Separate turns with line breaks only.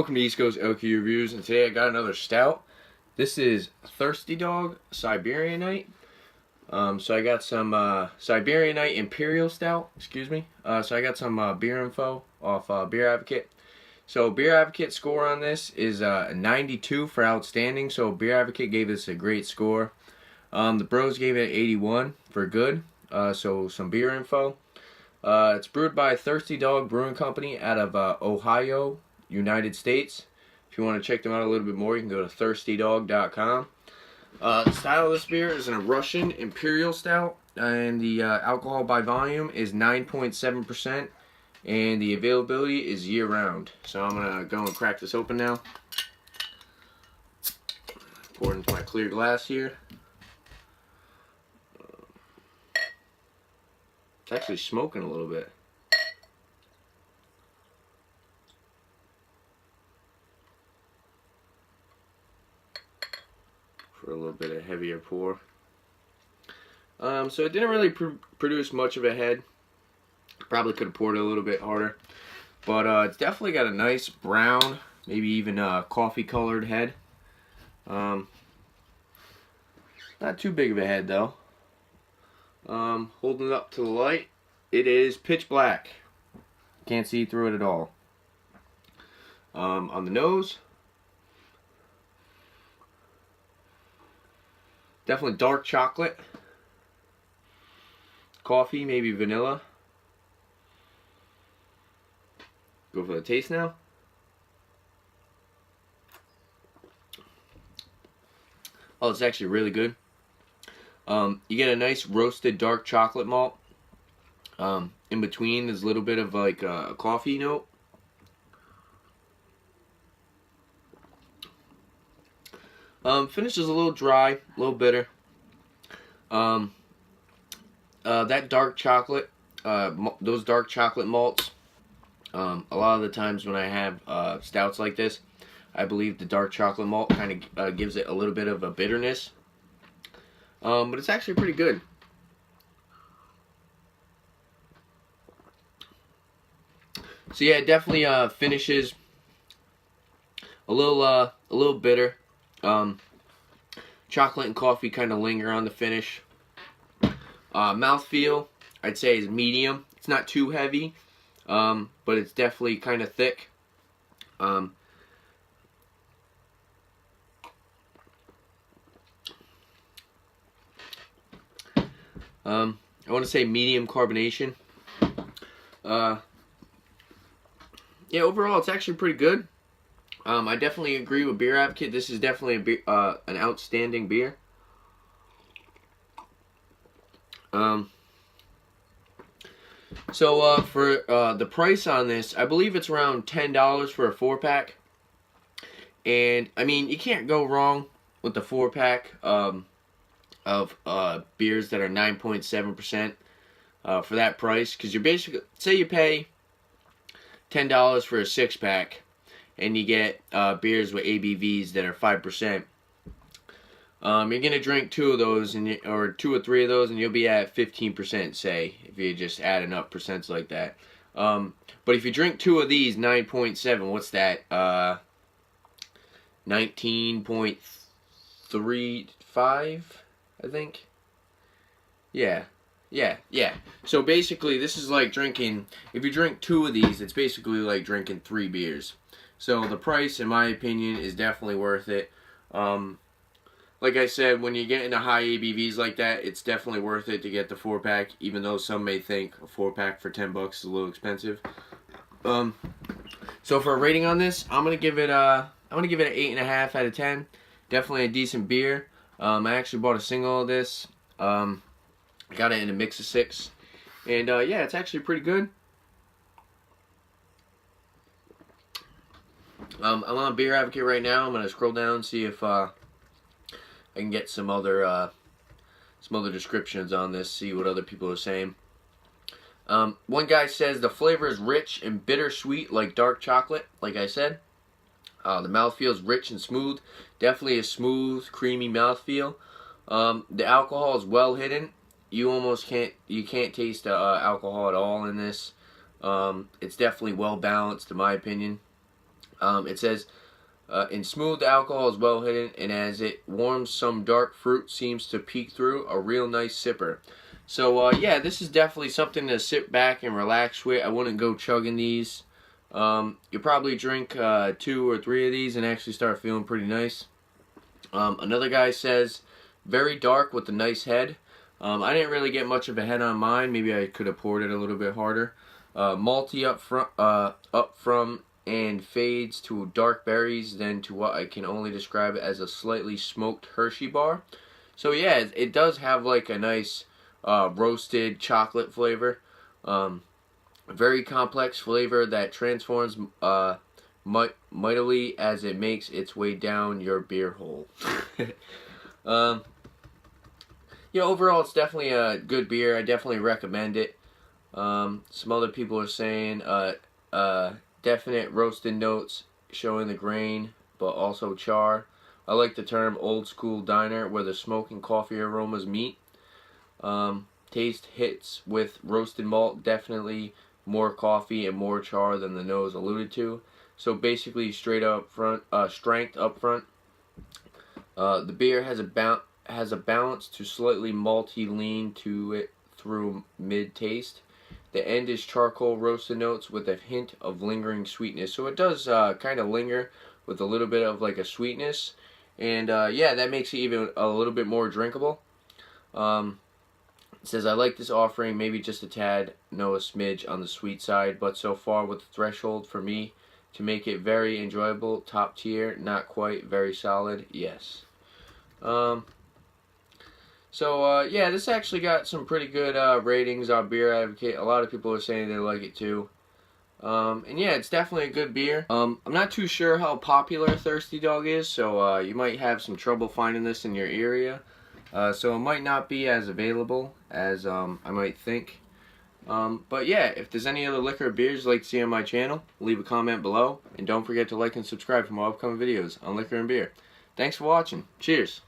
welcome to East Coast LQ Reviews, and today I got another stout. This is Thirsty Dog Siberian Night. So I got some Siberian Night Imperial Stout, excuse me. So I got some beer info off Beer Advocate. So Beer Advocate score on this is a 92 for outstanding, so Beer Advocate gave this a great score. The Bros gave it 81 for good, so some beer info. It's brewed by Thirsty Dog Brewing Company out of Ohio, United States. If you want to check them out a little bit more, you can go to thirstydog.com. The style of this beer is a Russian Imperial Stout, and the alcohol by volume is 9.7%, and the availability is year-round. So I'm going to go and crack this open now. Pour it into my clear glass here. It's actually smoking a little bit. For a little bit of heavier pour. So it didn't really produce much of a head. Probably could have poured it a little bit harder. But it's definitely got a nice brown, maybe even coffee colored head. Not too big of a head though. Holding it up to the light, it is pitch black. Can't see through it at all. On the nose, definitely dark chocolate, coffee, maybe vanilla. Go for the taste now. Oh, it's actually really good. You get a nice roasted dark chocolate malt. In between, there's a little bit of like a coffee note. Finish is a little dry, a little bitter. That dark chocolate, those dark chocolate malts, a lot of the times when I have stouts like this, I believe the dark chocolate malt kind of gives it a little bit of a bitterness. But it's actually pretty good. So yeah, it definitely finishes a little bitter. Chocolate and coffee kind of linger on the finish. Mouthfeel, I'd say, is medium. It's not too heavy, but it's definitely kind of thick. I want to say medium carbonation. Yeah, overall it's actually pretty good. I definitely agree with Beer Advocate. This is definitely an outstanding beer. So for the price on this, I believe it's around $10 for a 4-pack. And I mean, you can't go wrong with the 4-pack of beers that are 9.7% for that price, because you're basically, say you pay $10 for a 6-pack and you get beers with ABVs that are 5%. You're gonna drink 2 of those, or 2 or 3 of those, and you'll be at 15%, say, if you're just adding up percents like that. But if you drink 2 of these, 9.7, what's that? 19.35, I think. Yeah. So basically, this is like drinking, if you drink 2 of these, it's basically like drinking 3 beers. So the price, in my opinion, is definitely worth it. Like I said, when you get into high ABVs like that, it's definitely worth it to get the 4-pack, even though some may think a 4-pack for $10 is a little expensive. So for a rating on this, I'm gonna give it an 8.5 out of 10. Definitely a decent beer. I actually bought a single of this. I got it in a mix of 6, and yeah, it's actually pretty good. I'm on Beer Advocate right now. I'm gonna scroll down and see if I can get some other descriptions on this. See what other people are saying. One guy says the flavor is rich and bittersweet like dark chocolate. Like I said, the mouthfeel is rich and smooth. Definitely a smooth, creamy mouthfeel. The alcohol is well hidden. You can't taste the alcohol at all in this. It's definitely well balanced, in my opinion. It says, in smooth, the alcohol is well hidden, and as it warms, some dark fruit seems to peek through. A real nice sipper. So yeah, this is definitely something to sit back and relax with. I wouldn't go chugging these. You'll probably drink 2 or 3 of these and actually start feeling pretty nice. Another guy says, very dark with a nice head. I didn't really get much of a head on mine. Maybe I could have poured it a little bit harder. Malty up from and fades to dark berries, then to what I can only describe as a slightly smoked Hershey bar. So yeah, it does have like a nice roasted chocolate flavor. Very complex flavor that transforms mightily as it makes its way down your beer hole. Yeah, overall it's definitely a good beer. I definitely recommend it. Some other people are saying definite roasted notes showing the grain, but also char. I like the term old school diner where the smoke and coffee aromas meet. Taste hits with roasted malt, definitely more coffee and more char than the nose alluded to. So basically straight up front, strength up front. The beer has a balance to slightly malty lean to it through mid taste. The end is charcoal roasted notes with a hint of lingering sweetness. So it does kind of linger with a little bit of like a sweetness. And yeah, that makes it even a little bit more drinkable. It says, I like this offering, maybe just a tad, no a smidge on the sweet side, but so far with the threshold for me to make it very enjoyable, top tier, not quite, very solid, yes. So yeah, this actually got some pretty good ratings on Beer Advocate. A lot of people are saying they like it too. And yeah, it's definitely a good beer. I'm not too sure how popular Thirsty Dog is, so you might have some trouble finding this in your area. So it might not be as available as I might think. But yeah, if there's any other liquor or beers you'd like to see on my channel, leave a comment below. And don't forget to like and subscribe for more upcoming videos on liquor and beer. Thanks for watching. Cheers.